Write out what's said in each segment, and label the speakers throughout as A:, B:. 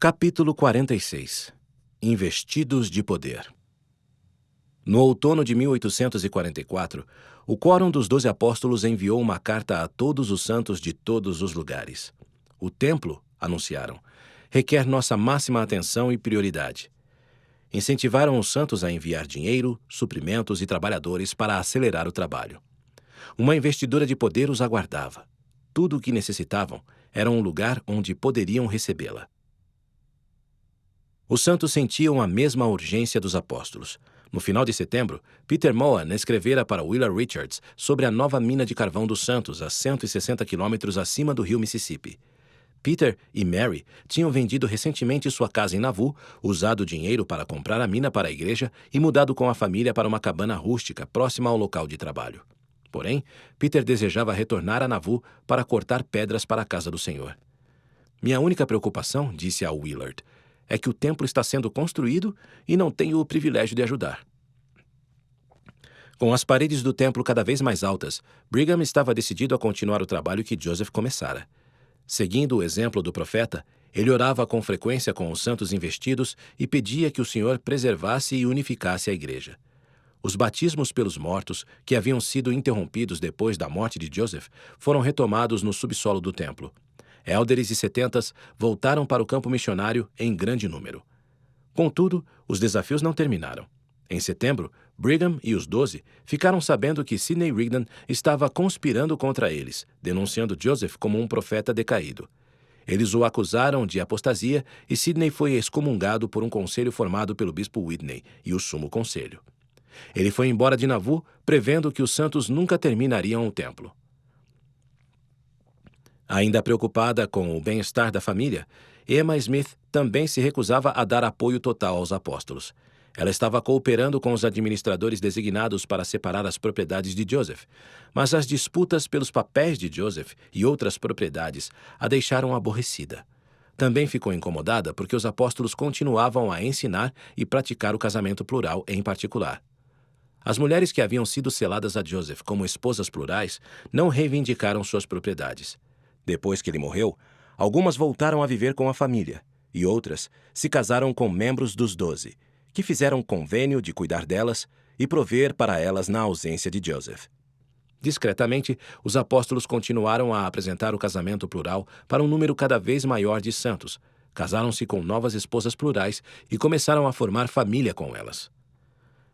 A: Capítulo 46. Investidos de poder. No outono de 1844, o Quórum dos 12 Apóstolos enviou uma carta a todos os santos de todos os lugares. O templo, anunciaram, requer nossa máxima atenção e prioridade. Incentivaram os santos a enviar dinheiro, suprimentos e trabalhadores para acelerar o trabalho. Uma investidura de poder os aguardava. Tudo o que necessitavam era um lugar onde poderiam recebê-la. Os santos sentiam a mesma urgência dos apóstolos. No final de setembro, Peter Mohan escrevera para Willard Richards sobre a nova mina de carvão dos Santos, a 160 quilômetros acima do rio Mississippi. Peter e Mary tinham vendido recentemente sua casa em Nauvoo, usado o dinheiro para comprar a mina para a igreja e mudado com a família para uma cabana rústica próxima ao local de trabalho. Porém, Peter desejava retornar a Nauvoo para cortar pedras para a casa do Senhor. Minha única preocupação, disse a Willard, é que o templo está sendo construído e não tenho o privilégio de ajudar. Com as paredes do templo cada vez mais altas, Brigham estava decidido a continuar o trabalho que Joseph começara. Seguindo o exemplo do profeta, ele orava com frequência com os santos investidos e pedia que o Senhor preservasse e unificasse a igreja. Os batismos pelos mortos, que haviam sido interrompidos depois da morte de Joseph, foram retomados no subsolo do templo. Élderes e setentas voltaram para o campo missionário em grande número. Contudo, os desafios não terminaram. Em setembro, Brigham e os 12 ficaram sabendo que Sidney Rigdon estava conspirando contra eles, denunciando Joseph como um profeta decaído. Eles o acusaram de apostasia e Sidney foi excomungado por um conselho formado pelo bispo Whitney e o sumo conselho. Ele foi embora de Nauvoo, prevendo que os santos nunca terminariam o templo. Ainda preocupada com o bem-estar da família, Emma Smith também se recusava a dar apoio total aos apóstolos. Ela estava cooperando com os administradores designados para separar as propriedades de Joseph, mas as disputas pelos papéis de Joseph e outras propriedades a deixaram aborrecida. Também ficou incomodada porque os apóstolos continuavam a ensinar e praticar o casamento plural em particular. As mulheres que haviam sido seladas a Joseph como esposas plurais não reivindicaram suas propriedades. Depois que ele morreu, algumas voltaram a viver com a família, e outras se casaram com membros dos 12, que fizeram convênio de cuidar delas e prover para elas na ausência de Joseph. Discretamente, os apóstolos continuaram a apresentar o casamento plural para um número cada vez maior de santos, casaram-se com novas esposas plurais e começaram a formar família com elas.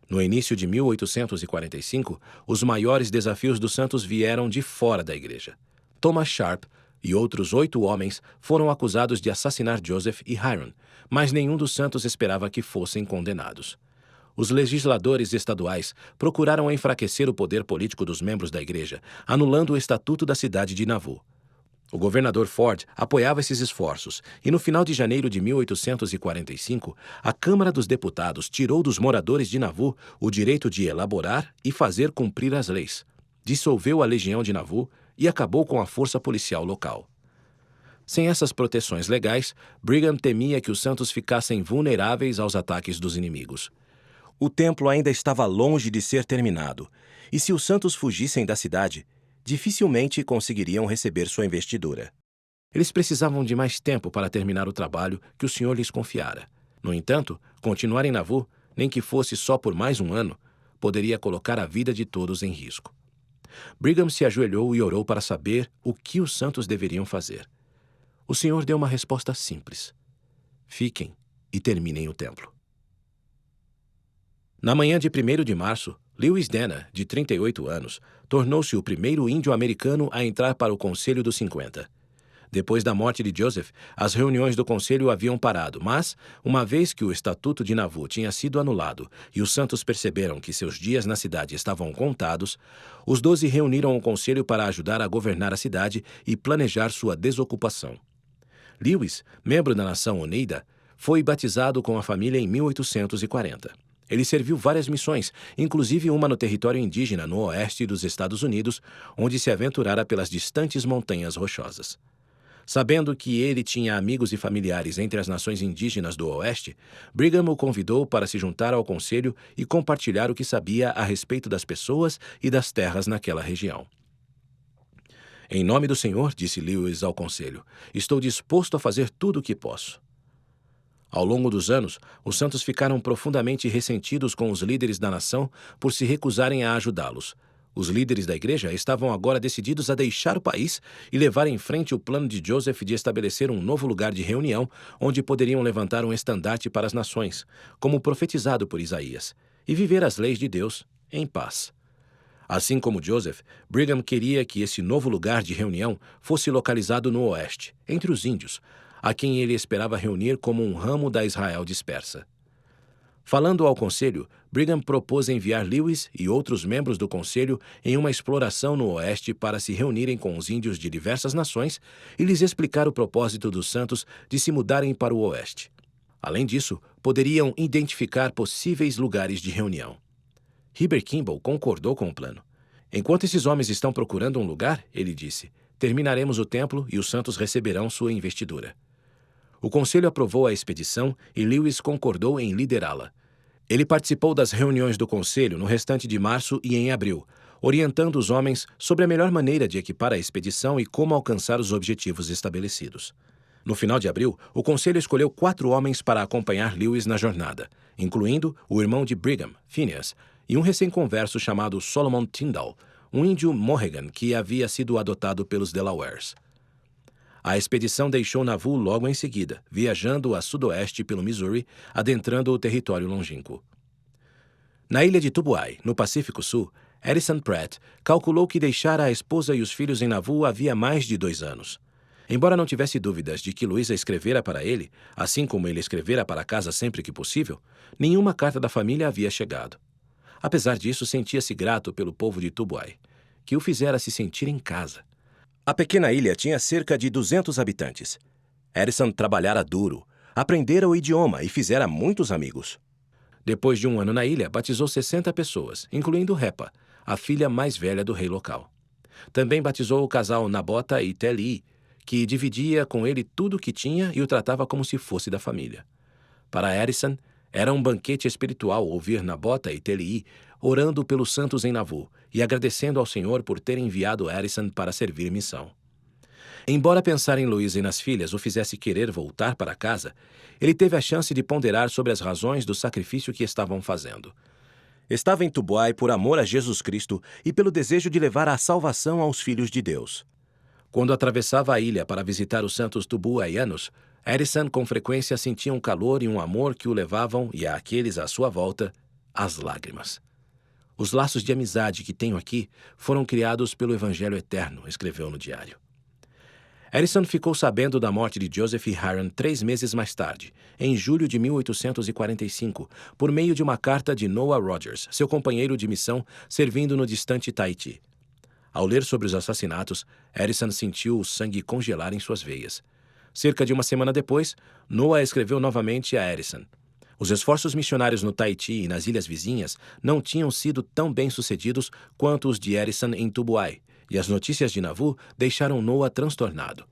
A: No início de 1845, os maiores desafios dos santos vieram de fora da igreja. Thomas Sharp e outros 8 homens foram acusados de assassinar Joseph e Hyrum, mas nenhum dos santos esperava que fossem condenados. Os legisladores estaduais procuraram enfraquecer o poder político dos membros da igreja, anulando o estatuto da cidade de Nauvoo. O governador Ford apoiava esses esforços, e no final de janeiro de 1845, a Câmara dos Deputados tirou dos moradores de Nauvoo o direito de elaborar e fazer cumprir as leis, dissolveu a Legião de Nauvoo e acabou com a força policial local. Sem essas proteções legais, Brigham temia que os santos ficassem vulneráveis aos ataques dos inimigos. O templo ainda estava longe de ser terminado, e se os santos fugissem da cidade, dificilmente conseguiriam receber sua investidura. Eles precisavam de mais tempo para terminar o trabalho que o Senhor lhes confiara. No entanto, continuar em Nauvoo, nem que fosse só por mais um ano, poderia colocar a vida de todos em risco. Brigham se ajoelhou e orou para saber o que os santos deveriam fazer. O Senhor deu uma resposta simples: fiquem e terminem o templo. Na manhã de 1º de março, Lewis Dana, de 38 anos, tornou-se o primeiro índio-americano a entrar para o Conselho dos 50. Depois da morte de Joseph, as reuniões do conselho haviam parado, mas, uma vez que o Estatuto de Nauvoo tinha sido anulado e os santos perceberam que seus dias na cidade estavam contados, os 12 reuniram o conselho para ajudar a governar a cidade e planejar sua desocupação. Lewis, membro da Nação Unida, foi batizado com a família em 1840. Ele serviu várias missões, inclusive uma no território indígena no oeste dos Estados Unidos, onde se aventurara pelas distantes montanhas rochosas. Sabendo que ele tinha amigos e familiares entre as nações indígenas do Oeste, Brigham o convidou para se juntar ao conselho e compartilhar o que sabia a respeito das pessoas e das terras naquela região. Em nome do Senhor, disse Lewis ao conselho, estou disposto a fazer tudo o que posso. Ao longo dos anos, os santos ficaram profundamente ressentidos com os líderes da nação por se recusarem a ajudá-los. Os líderes da igreja estavam agora decididos a deixar o país e levar em frente o plano de Joseph de estabelecer um novo lugar de reunião onde poderiam levantar um estandarte para as nações, como profetizado por Isaías, e viver as leis de Deus em paz. Assim como Joseph, Brigham queria que esse novo lugar de reunião fosse localizado no oeste, entre os índios, a quem ele esperava reunir como um ramo da Israel dispersa. Falando ao conselho, Brigham propôs enviar Lewis e outros membros do conselho em uma exploração no oeste para se reunirem com os índios de diversas nações e lhes explicar o propósito dos santos de se mudarem para o oeste. Além disso, poderiam identificar possíveis lugares de reunião. Heber Kimball concordou com o plano. Enquanto esses homens estão procurando um lugar, ele disse, terminaremos o templo e os santos receberão sua investidura. O conselho aprovou a expedição e Lewis concordou em liderá-la. Ele participou das reuniões do conselho no restante de março e em abril, orientando os homens sobre a melhor maneira de equipar a expedição e como alcançar os objetivos estabelecidos. No final de abril, o conselho escolheu 4 homens para acompanhar Lewis na jornada, incluindo o irmão de Brigham, Phineas, e um recém-converso chamado Solomon Tyndall, um índio Mohegan que havia sido adotado pelos Delawares. A expedição deixou Nauvoo logo em seguida, viajando a sudoeste pelo Missouri, adentrando o território longínquo. Na ilha de Tubuai, no Pacífico Sul, Harrison Pratt calculou que deixara a esposa e os filhos em Nauvoo havia mais de 2 anos. Embora não tivesse dúvidas de que Louisa escrevera para ele, assim como ele escrevera para casa sempre que possível, nenhuma carta da família havia chegado. Apesar disso, sentia-se grato pelo povo de Tubuai, que o fizera se sentir em casa. A pequena ilha tinha cerca de 200 habitantes. Harrison trabalhara duro, aprendera o idioma e fizera muitos amigos. Depois de 1 ano na ilha, batizou 60 pessoas, incluindo Repa, a filha mais velha do rei local. Também batizou o casal Nabota e Teli, que dividia com ele tudo o que tinha e o tratava como se fosse da família. Para Harrison, era um banquete espiritual ouvir Nabota e Teli orando pelos santos em Nauvoo e agradecendo ao Senhor por ter enviado Harrison para servir missão. Embora pensar em Louisa e nas filhas o fizesse querer voltar para casa, ele teve a chance de ponderar sobre as razões do sacrifício que estavam fazendo. Estava em Tubuai por amor a Jesus Cristo e pelo desejo de levar a salvação aos filhos de Deus. Quando atravessava a ilha para visitar os santos tubuaianos, Harrison com frequência sentia um calor e um amor que o levavam, e àqueles à sua volta, às lágrimas. Os laços de amizade que tenho aqui foram criados pelo Evangelho Eterno, escreveu no diário. Harrison ficou sabendo da morte de Joseph Harron 3 meses mais tarde, em julho de 1845, por meio de uma carta de Noah Rogers, seu companheiro de missão, servindo no distante Tahiti. Ao ler sobre os assassinatos, Harrison sentiu o sangue congelar em suas veias. Cerca de 1 semana depois, Noah escreveu novamente a Harrison. Os esforços missionários no Tahiti e nas ilhas vizinhas não tinham sido tão bem-sucedidos quanto os de Harrison em Tubuai, e as notícias de Nauvoo deixaram Noah transtornado.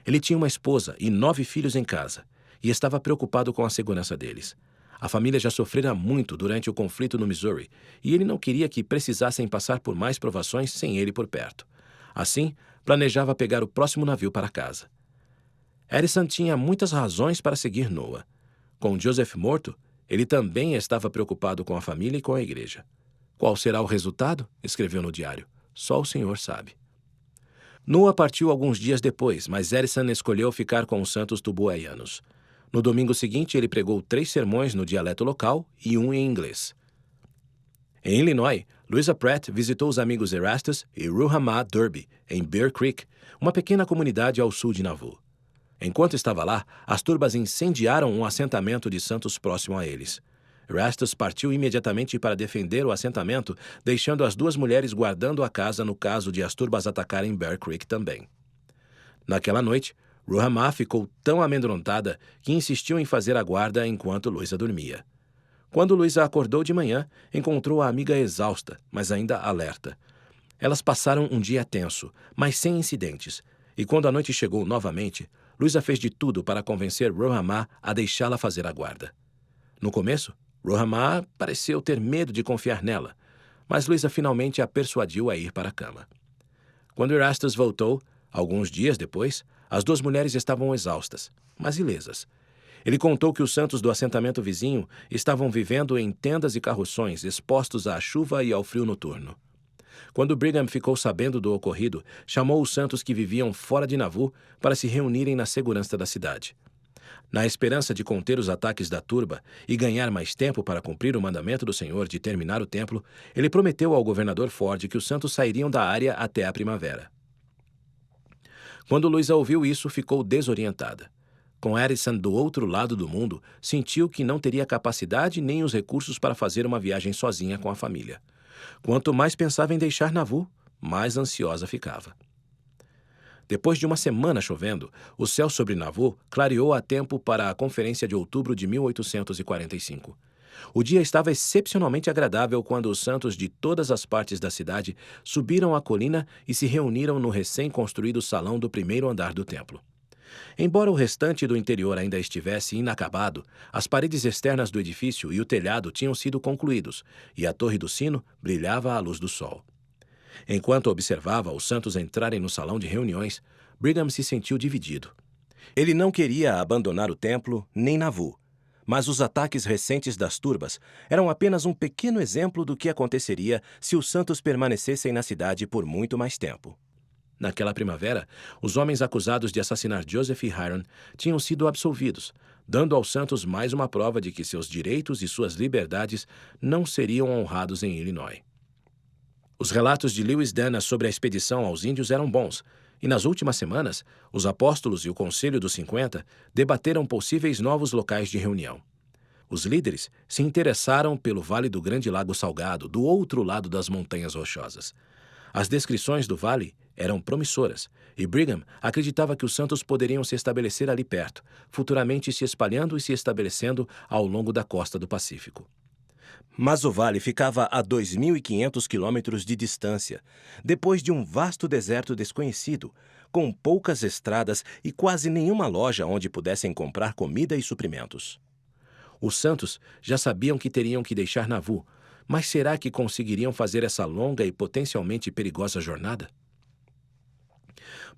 A: Ele tinha uma esposa e 9 filhos em casa, e estava preocupado com a segurança deles. A família já sofrera muito durante o conflito no Missouri, e ele não queria que precisassem passar por mais provações sem ele por perto. Assim, planejava pegar o próximo navio para casa. Harrison tinha muitas razões para seguir Noah. Com Joseph morto, ele também estava preocupado com a família e com a igreja. Qual será o resultado? Escreveu no diário. Só o Senhor sabe. Noah partiu alguns dias depois, mas Harrison escolheu ficar com os santos tubuaianos. No domingo seguinte, ele pregou 3 sermões no dialeto local e 1 em inglês. Em Illinois, Louisa Pratt visitou os amigos Erastus e Ruhamah Derby, em Bear Creek, uma pequena comunidade ao sul de Nauvoo. Enquanto estava lá, as turbas incendiaram um assentamento de santos próximo a eles. Erastus partiu imediatamente para defender o assentamento, deixando as 2 mulheres guardando a casa no caso de as turbas atacarem Bear Creek também. Naquela noite, Ruhamah ficou tão amedrontada que insistiu em fazer a guarda enquanto Louisa dormia. Quando Louisa acordou de manhã, encontrou a amiga exausta, mas ainda alerta. Elas passaram um dia tenso, mas sem incidentes, e quando a noite chegou novamente, Louisa fez de tudo para convencer Ruhamah a deixá-la fazer a guarda. No começo, Ruhamah pareceu ter medo de confiar nela, mas Louisa finalmente a persuadiu a ir para a cama. Quando Erastus voltou, alguns dias depois, as 2 mulheres estavam exaustas, mas ilesas. Ele contou que os santos do assentamento vizinho estavam vivendo em tendas e carroções, expostos à chuva e ao frio noturno. Quando Brigham ficou sabendo do ocorrido, chamou os santos que viviam fora de Nauvoo para se reunirem na segurança da cidade. Na esperança de conter os ataques da turba e ganhar mais tempo para cumprir o mandamento do Senhor de terminar o templo, ele prometeu ao governador Ford que os santos sairiam da área até a primavera. Quando Luisa ouviu isso, ficou desorientada. Com Addison do outro lado do mundo, sentiu que não teria capacidade nem os recursos para fazer uma viagem sozinha com a família. Quanto mais pensava em deixar Nauvoo, mais ansiosa ficava. Depois de uma semana chovendo, o céu sobre Nauvoo clareou a tempo para a Conferência de Outubro de 1845. O dia estava excepcionalmente agradável quando os santos de todas as partes da cidade subiram a colina e se reuniram no recém-construído salão do primeiro andar do templo. Embora o restante do interior ainda estivesse inacabado, as paredes externas do edifício e o telhado tinham sido concluídos, e a torre do sino brilhava à luz do sol. Enquanto observava os santos entrarem no salão de reuniões, Brigham se sentiu dividido. Ele não queria abandonar o templo nem Nauvoo, mas os ataques recentes das turbas eram apenas um pequeno exemplo do que aconteceria se os santos permanecessem na cidade por muito mais tempo. Naquela primavera, os homens acusados de assassinar Joseph e Hiram tinham sido absolvidos, dando aos santos mais uma prova de que seus direitos e suas liberdades não seriam honrados em Illinois. Os relatos de Lewis Dana sobre a expedição aos índios eram bons, e nas últimas semanas, os apóstolos e o Conselho dos 50 debateram possíveis novos locais de reunião. Os líderes se interessaram pelo Vale do Grande Lago Salgado, do outro lado das Montanhas Rochosas. As descrições do vale eram promissoras, e Brigham acreditava que os santos poderiam se estabelecer ali perto, futuramente se espalhando e se estabelecendo ao longo da costa do Pacífico. Mas o vale ficava a 2.500 quilômetros de distância, depois de um vasto deserto desconhecido, com poucas estradas e quase nenhuma loja onde pudessem comprar comida e suprimentos. Os santos já sabiam que teriam que deixar Nauvoo, mas será que conseguiriam fazer essa longa e potencialmente perigosa jornada?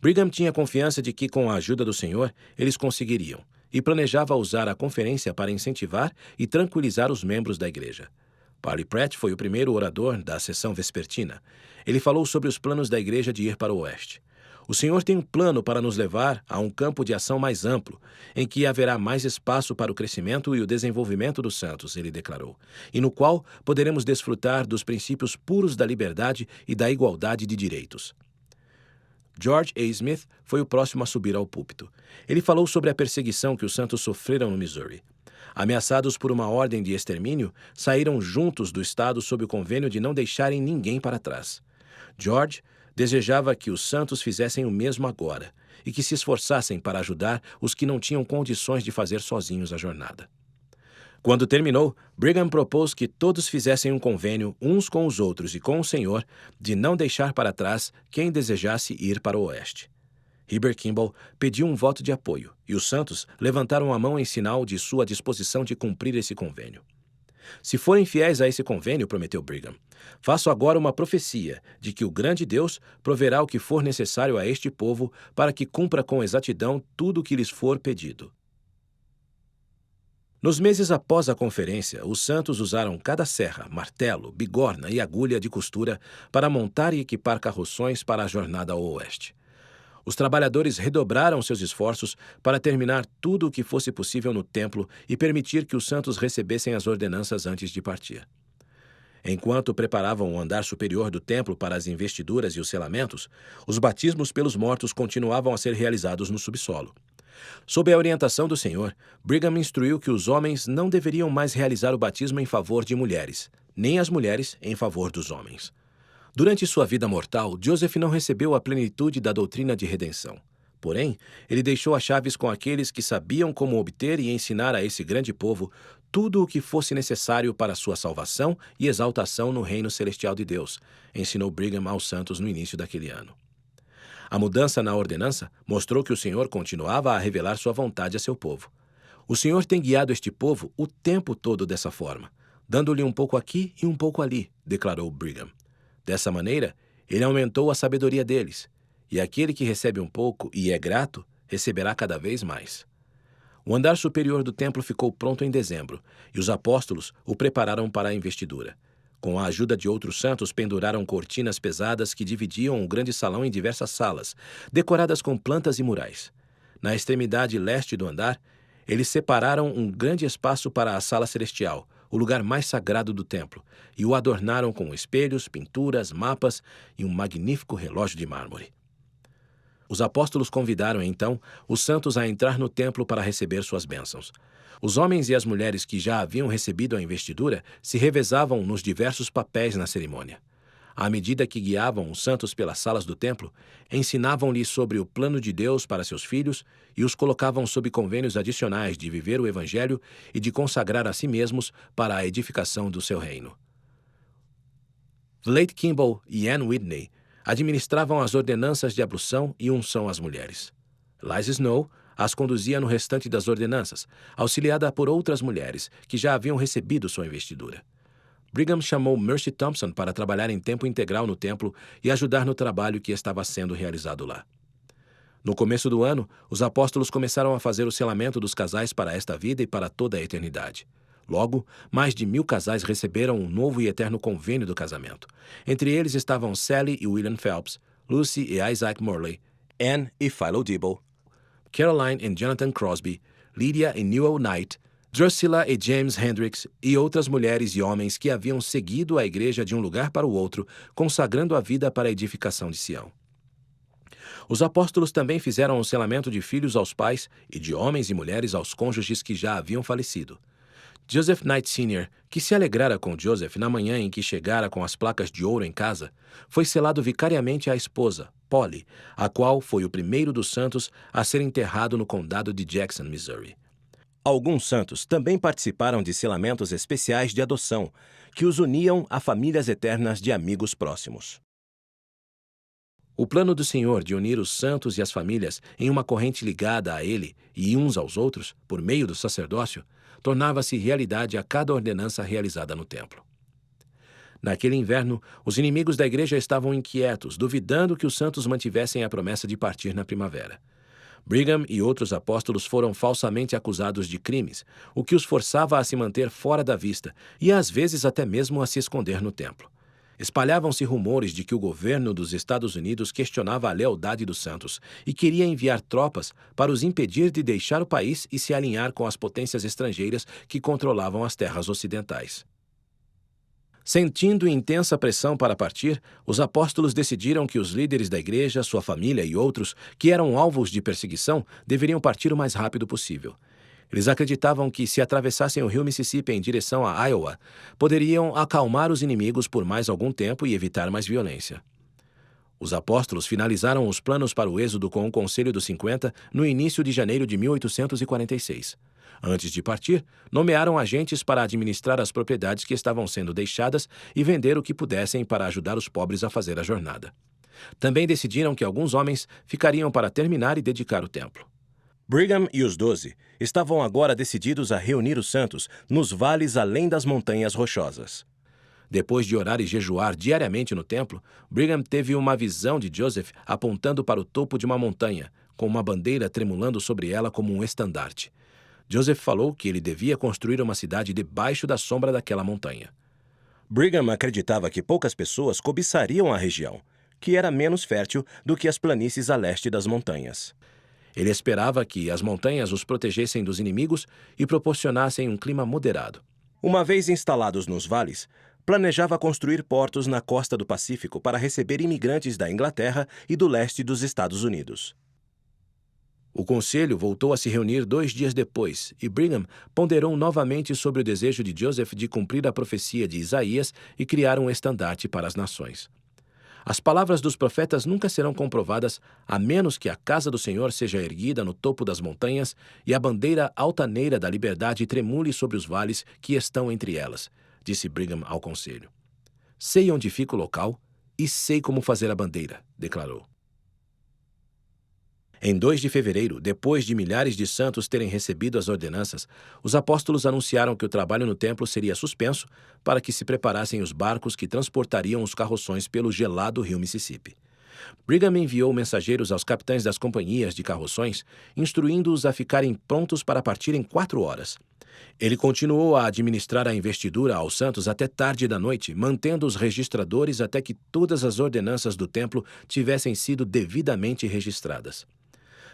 A: Brigham tinha confiança de que, com a ajuda do Senhor, eles conseguiriam, e planejava usar a conferência para incentivar e tranquilizar os membros da igreja. Parley Pratt foi o primeiro orador da sessão vespertina. Ele falou sobre os planos da igreja de ir para o oeste. O Senhor tem um plano para nos levar a um campo de ação mais amplo, em que haverá mais espaço para o crescimento e o desenvolvimento dos santos, ele declarou, e no qual poderemos desfrutar dos princípios puros da liberdade e da igualdade de direitos. George A. Smith foi o próximo a subir ao púlpito. Ele falou sobre a perseguição que os santos sofreram no Missouri. Ameaçados por uma ordem de extermínio, saíram juntos do estado sob o convênio de não deixarem ninguém para trás. George desejava que os santos fizessem o mesmo agora e que se esforçassem para ajudar os que não tinham condições de fazer sozinhos a jornada. Quando terminou, Brigham propôs que todos fizessem um convênio uns com os outros e com o Senhor de não deixar para trás quem desejasse ir para o oeste. Heber Kimball pediu um voto de apoio, e os santos levantaram a mão em sinal de sua disposição de cumprir esse convênio. Se forem fiéis a esse convênio, prometeu Brigham, faço agora uma profecia de que o grande Deus proverá o que for necessário a este povo para que cumpra com exatidão tudo o que lhes for pedido. Nos meses após a conferência, os santos usaram cada serra, martelo, bigorna e agulha de costura para montar e equipar carroções para a jornada ao oeste. Os trabalhadores redobraram seus esforços para terminar tudo o que fosse possível no templo e permitir que os santos recebessem as ordenanças antes de partir. Enquanto preparavam o andar superior do templo para as investiduras e os selamentos, os batismos pelos mortos continuavam a ser realizados no subsolo. Sob a orientação do Senhor, Brigham instruiu que os homens não deveriam mais realizar o batismo em favor de mulheres, nem as mulheres em favor dos homens. Durante sua vida mortal, Joseph não recebeu a plenitude da doutrina de redenção. Porém, ele deixou as chaves com aqueles que sabiam como obter e ensinar a esse grande povo tudo o que fosse necessário para sua salvação e exaltação no reino celestial de Deus, ensinou Brigham aos santos no início daquele ano. A mudança na ordenança mostrou que o Senhor continuava a revelar sua vontade a seu povo. O Senhor tem guiado este povo o tempo todo dessa forma, dando-lhe um pouco aqui e um pouco ali, declarou Brigham. Dessa maneira, ele aumentou a sabedoria deles, e aquele que recebe um pouco e é grato, receberá cada vez mais. O andar superior do templo ficou pronto em dezembro, e os apóstolos o prepararam para a investidura. Com a ajuda de outros santos, penduraram cortinas pesadas que dividiam o grande salão em diversas salas, decoradas com plantas e murais. Na extremidade leste do andar, eles separaram um grande espaço para a sala celestial, o lugar mais sagrado do templo, e o adornaram com espelhos, pinturas, mapas e um magnífico relógio de mármore. Os apóstolos convidaram, então, os santos a entrar no templo para receber suas bênçãos. Os homens e as mulheres que já haviam recebido a investidura se revezavam nos diversos papéis na cerimônia. À medida que guiavam os santos pelas salas do templo, ensinavam-lhes sobre o plano de Deus para seus filhos e os colocavam sob convênios adicionais de viver o Evangelho e de consagrar a si mesmos para a edificação do seu reino. Vlate Kimball e Ann Whitney administravam as ordenanças de ablução e unção às mulheres. Liza Snow as conduzia no restante das ordenanças, auxiliada por outras mulheres que já haviam recebido sua investidura. Brigham chamou Mercy Thompson para trabalhar em tempo integral no templo e ajudar no trabalho que estava sendo realizado lá. No começo do ano, os apóstolos começaram a fazer o selamento dos casais para esta vida e para toda a eternidade. Logo, mais de 1.000 casais receberam um novo e eterno convênio do casamento. Entre eles estavam Sally e William Phelps, Lucy e Isaac Morley, Anne e Philo Dibble, Caroline e Jonathan Crosby, Lydia e Newell Knight, Drusilla e James Hendricks e outras mulheres e homens que haviam seguido a igreja de um lugar para o outro, consagrando a vida para a edificação de Sião. Os apóstolos também fizeram o selamento de filhos aos pais e de homens e mulheres aos cônjuges que já haviam falecido. Joseph Knight Sr., que se alegrara com Joseph na manhã em que chegara com as placas de ouro em casa, foi selado vicariamente à esposa, Polly, a qual foi o primeiro dos santos a ser enterrado no condado de Jackson, Missouri. Alguns santos também participaram de selamentos especiais de adoção, que os uniam a famílias eternas de amigos próximos. O plano do Senhor de unir os santos e as famílias em uma corrente ligada a Ele e uns aos outros, por meio do sacerdócio, tornava-se realidade a cada ordenança realizada no templo. Naquele inverno, os inimigos da igreja estavam inquietos, duvidando que os santos mantivessem a promessa de partir na primavera. Brigham e outros apóstolos foram falsamente acusados de crimes, o que os forçava a se manter fora da vista e às vezes até mesmo a se esconder no templo. Espalhavam-se rumores de que o governo dos Estados Unidos questionava a lealdade dos santos e queria enviar tropas para os impedir de deixar o país e se alinhar com as potências estrangeiras que controlavam as terras ocidentais. Sentindo intensa pressão para partir, os apóstolos decidiram que os líderes da igreja, sua família e outros que eram alvos de perseguição deveriam partir o mais rápido possível. Eles acreditavam que, se atravessassem o rio Mississippi em direção a Iowa, poderiam acalmar os inimigos por mais algum tempo e evitar mais violência. Os apóstolos finalizaram os planos para o êxodo com o Conselho dos 50 no início de janeiro de 1846. Antes de partir, nomearam agentes para administrar as propriedades que estavam sendo deixadas e vender o que pudessem para ajudar os pobres a fazer a jornada. Também decidiram que alguns homens ficariam para terminar e dedicar o templo. Brigham e os 12 estavam agora decididos a reunir os santos nos vales além das montanhas rochosas. Depois de orar e jejuar diariamente no templo, Brigham teve uma visão de Joseph apontando para o topo de uma montanha, com uma bandeira tremulando sobre ela como um estandarte. Joseph falou que ele devia construir uma cidade debaixo da sombra daquela montanha. Brigham acreditava que poucas pessoas cobiçariam a região, que era menos fértil do que as planícies a leste das montanhas. Ele esperava que as montanhas os protegessem dos inimigos e proporcionassem um clima moderado. Uma vez instalados nos vales, planejava construir portos na costa do Pacífico para receber imigrantes da Inglaterra e do leste dos Estados Unidos. O conselho voltou a se reunir 2 dias depois e Brigham ponderou novamente sobre o desejo de Joseph de cumprir a profecia de Isaías e criar um estandarte para as nações. As palavras dos profetas nunca serão comprovadas a menos que a casa do Senhor seja erguida no topo das montanhas e a bandeira altaneira da liberdade tremule sobre os vales que estão entre elas, disse Brigham ao conselho. Sei onde fica o local e sei como fazer a bandeira, declarou. Em 2 de fevereiro, depois de milhares de santos terem recebido as ordenanças, os apóstolos anunciaram que o trabalho no templo seria suspenso para que se preparassem os barcos que transportariam os carroções pelo gelado rio Mississippi. Brigham enviou mensageiros aos capitães das companhias de carroções, instruindo-os a ficarem prontos para partir em 4 horas. Ele continuou a administrar a investidura aos santos até tarde da noite, mantendo os registradores até que todas as ordenanças do templo tivessem sido devidamente registradas.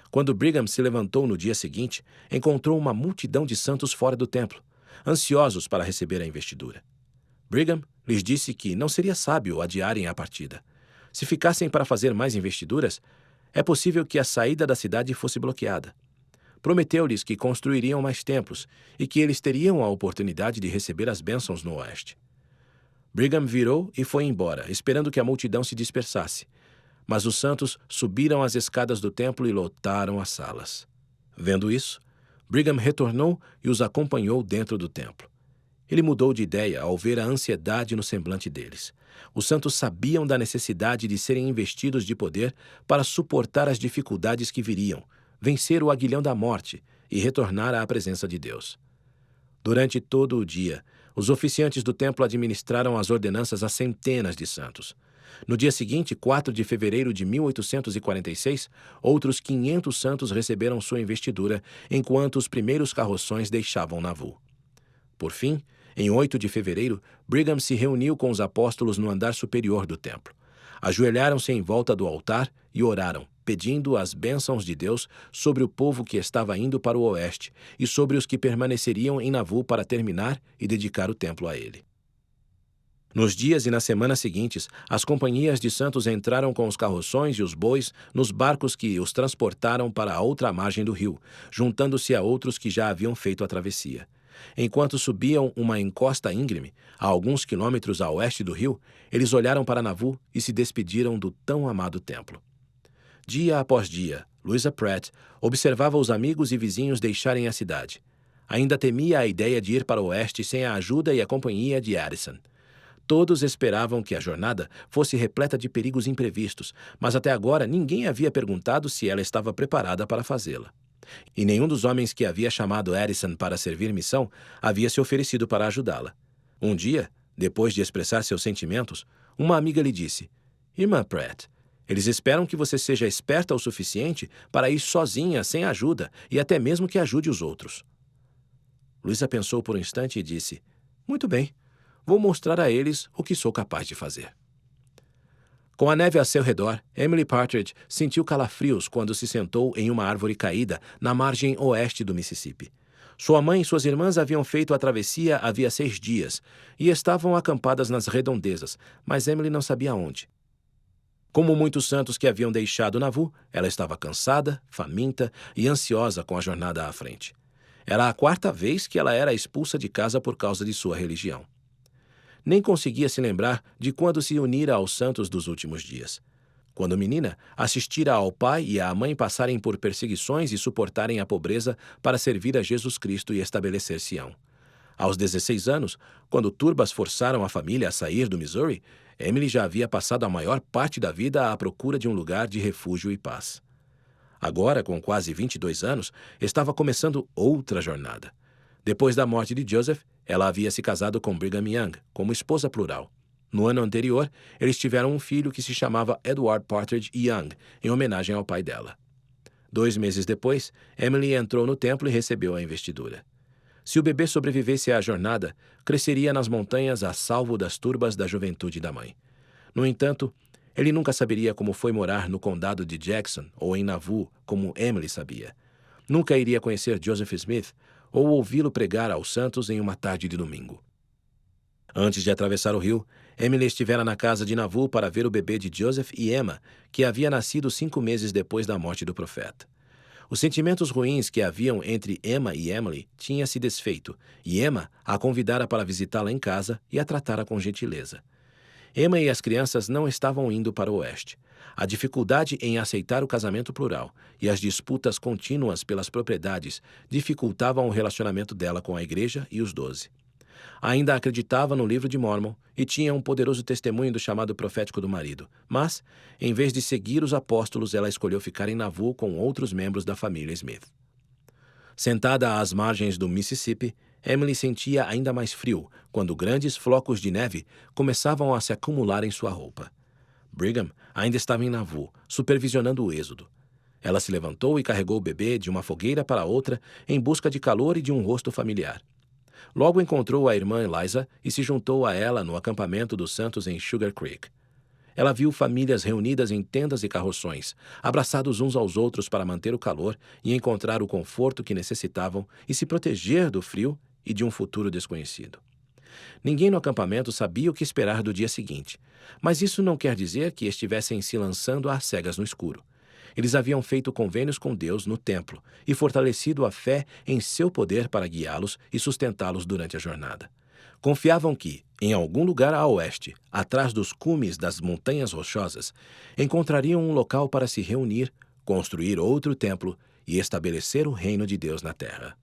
A: Quando Brigham se levantou no dia seguinte, encontrou uma multidão de santos fora do templo, ansiosos para receber a investidura. Brigham lhes disse que não seria sábio adiarem a partida. Se ficassem para fazer mais investiduras, é possível que a saída da cidade fosse bloqueada. Prometeu-lhes que construiriam mais templos e que eles teriam a oportunidade de receber as bênçãos no oeste. Brigham virou e foi embora, esperando que a multidão se dispersasse. Mas os santos subiram as escadas do templo e lotaram as salas. Vendo isso, Brigham retornou e os acompanhou dentro do templo. Ele mudou de ideia ao ver a ansiedade no semblante deles. Os santos sabiam da necessidade de serem investidos de poder para suportar as dificuldades que viriam, vencer o aguilhão da morte e retornar à presença de Deus. Durante todo o dia, os oficiantes do templo administraram as ordenanças a centenas de santos. No dia seguinte, 4 de fevereiro de 1846, outros 500 santos receberam sua investidura, enquanto os primeiros carroções deixavam Nauvoo. Por fim, em 8 de fevereiro, Brigham se reuniu com os apóstolos no andar superior do templo. Ajoelharam-se em volta do altar e oraram, pedindo as bênçãos de Deus sobre o povo que estava indo para o oeste e sobre os que permaneceriam em Nauvoo para terminar e dedicar o templo a ele. Nos dias e nas semanas seguintes, as companhias de santos entraram com os carroções e os bois nos barcos que os transportaram para a outra margem do rio, juntando-se a outros que já haviam feito a travessia. Enquanto subiam uma encosta íngreme, a alguns quilômetros a oeste do rio, eles olharam para Nauvoo e se despediram do tão amado templo. Dia após dia, Louisa Pratt observava os amigos e vizinhos deixarem a cidade. Ainda temia a ideia de ir para o oeste sem a ajuda e a companhia de Addison. Todos esperavam que a jornada fosse repleta de perigos imprevistos, mas até agora ninguém havia perguntado se ela estava preparada para fazê-la. E nenhum dos homens que havia chamado Addison para servir missão havia se oferecido para ajudá-la. Um dia, depois de expressar seus sentimentos, uma amiga lhe disse: "Irmã Pratt, eles esperam que você seja esperta o suficiente para ir sozinha, sem ajuda, e até mesmo que ajude os outros." Louisa pensou por um instante e disse: "Muito bem, vou mostrar a eles o que sou capaz de fazer." Com a neve a seu redor, Emily Partridge sentiu calafrios quando se sentou em uma árvore caída na margem oeste do Mississippi. Sua mãe e suas irmãs haviam feito a travessia havia 6 dias e estavam acampadas nas redondezas, mas Emily não sabia onde. Como muitos santos que haviam deixado Nauvoo, ela estava cansada, faminta e ansiosa com a jornada à frente. Era a 4ª vez que ela era expulsa de casa por causa de sua religião. Nem conseguia se lembrar de quando se unira aos santos dos últimos dias. Quando menina, assistira ao pai e à mãe passarem por perseguições e suportarem a pobreza para servir a Jesus Cristo e estabelecer Sião. Aos 16 anos, quando turbas forçaram a família a sair do Missouri, Emily já havia passado a maior parte da vida à procura de um lugar de refúgio e paz. Agora, com quase 22 anos, estava começando outra jornada. Depois da morte de Joseph, ela havia se casado com Brigham Young, como esposa plural. No ano anterior, eles tiveram um filho que se chamava Edward Partridge Young, em homenagem ao pai dela. 2 meses depois, Emily entrou no templo e recebeu a investidura. Se o bebê sobrevivesse à jornada, cresceria nas montanhas a salvo das turbas da juventude da mãe. No entanto, ele nunca saberia como foi morar no condado de Jackson ou em Nauvoo, como Emily sabia. Nunca iria conhecer Joseph Smith ou ouvi-lo pregar aos santos em uma tarde de domingo. Antes de atravessar o rio, Emily estivera na casa de Nauvoo para ver o bebê de Joseph e Emma, que havia nascido 5 meses depois da morte do profeta. Os sentimentos ruins que haviam entre Emma e Emily tinham se desfeito, e Emma a convidara para visitá-la em casa e a tratara com gentileza. Emma e as crianças não estavam indo para o oeste. A dificuldade em aceitar o casamento plural e as disputas contínuas pelas propriedades dificultavam o relacionamento dela com a igreja e os 12. Ainda acreditava no livro de Mormon e tinha um poderoso testemunho do chamado profético do marido, mas, em vez de seguir os apóstolos, ela escolheu ficar em Nauvoo com outros membros da família Smith. Sentada às margens do Mississippi, Emily sentia ainda mais frio quando grandes flocos de neve começavam a se acumular em sua roupa. Brigham ainda estava em Nauvoo, supervisionando o êxodo. Ela se levantou e carregou o bebê de uma fogueira para outra em busca de calor e de um rosto familiar. Logo encontrou a irmã Eliza e se juntou a ela no acampamento dos santos em Sugar Creek. Ela viu famílias reunidas em tendas e carroções, abraçados uns aos outros para manter o calor e encontrar o conforto que necessitavam e se proteger do frio e de um futuro desconhecido. Ninguém no acampamento sabia o que esperar do dia seguinte, mas isso não quer dizer que estivessem se lançando às cegas no escuro. Eles haviam feito convênios com Deus no templo e fortalecido a fé em seu poder para guiá-los e sustentá-los durante a jornada. Confiavam que, em algum lugar a oeste, atrás dos cumes das montanhas rochosas, encontrariam um local para se reunir, construir outro templo e estabelecer o reino de Deus na terra.